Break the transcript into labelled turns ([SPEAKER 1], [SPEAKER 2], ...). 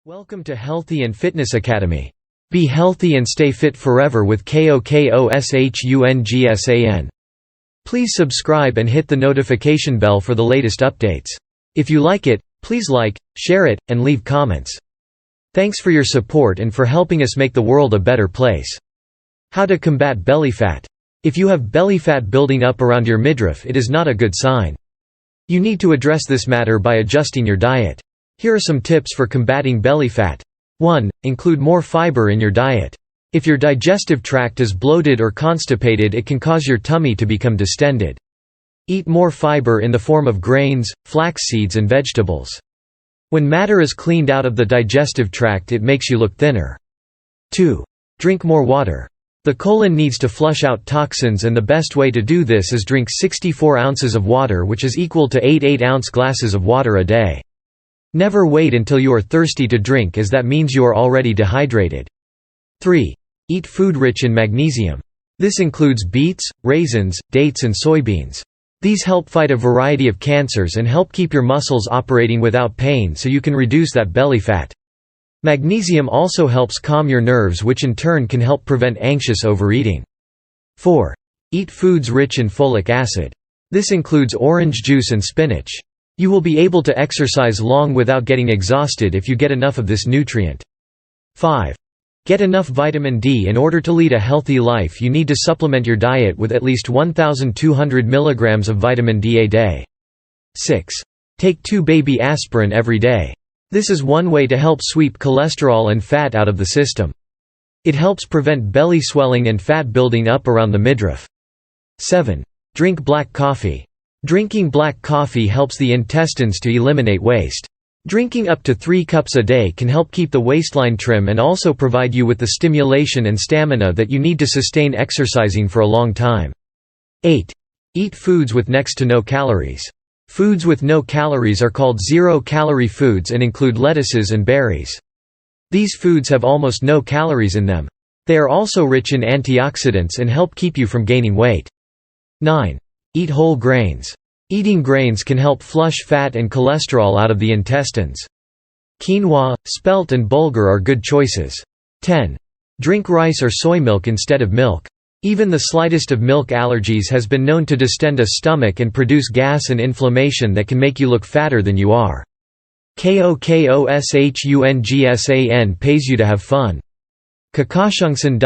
[SPEAKER 1] Welcome to Healthy and Fitness Academy. Be healthy and stay fit forever with KOKOSHUNGSAN. Please subscribe and hit the notification bell for the latest updates. If you like it, please like, share it, and leave comments. Thanks for your support and for helping us make the world a better place. How to combat belly fat. If you have belly fat building up around your midriff, it is not a good sign. You need to address this matter by adjusting your diet. Here are some tips for combating belly fat. 1. Include more fiber in your diet. If your digestive tract is bloated or constipated, it can cause your tummy to become distended. Eat more fiber in the form of grains, flax seeds and vegetables. When matter is cleaned out of the digestive tract, it makes you look thinner. 2. Drink more water. The colon needs to flush out toxins, and the best way to do this is drink 64 ounces of water, which is equal to 8 8-ounce glasses of water a day. Never wait until you are thirsty to drink, as that means you are already dehydrated. 3. Eat food rich in magnesium. This includes beets, raisins, dates and soybeans. These help fight a variety of cancers and help keep your muscles operating without pain, so you can reduce that belly fat. Magnesium also helps calm your nerves, which in turn can help prevent anxious overeating. 4. Eat foods rich in folic acid. This includes orange juice and spinach. You will be able to exercise long without getting exhausted if you get enough of this nutrient. 5. Get enough vitamin D. In order to lead a healthy life, you need to supplement your diet with at least 1,200 mg of vitamin D a day. 6. Take 2 baby aspirin every day. This is one way to help sweep cholesterol and fat out of the system. It helps prevent belly swelling and fat building up around the midriff. 7. Drink black coffee. Drinking black coffee helps the intestines to eliminate waste. Drinking up to 3 cups a day can help keep the waistline trim and also provide you with the stimulation and stamina that you need to sustain exercising for a long time. 8. Eat foods with next to no calories. Foods with no calories are called zero-calorie foods and include lettuces and berries. These foods have almost no calories in them. They are also rich in antioxidants and help keep you from gaining weight. 9. Eat whole grains. Eating grains can help flush fat and cholesterol out of the intestines. Quinoa, spelt and bulgur are good choices. 10. Drink rice or soy milk instead of milk. Even the slightest of milk allergies has been known to distend a stomach and produce gas and inflammation that can make you look fatter than you are. KOKOSHUNGSAN pays you to have fun. KOKOSHUNGSAN.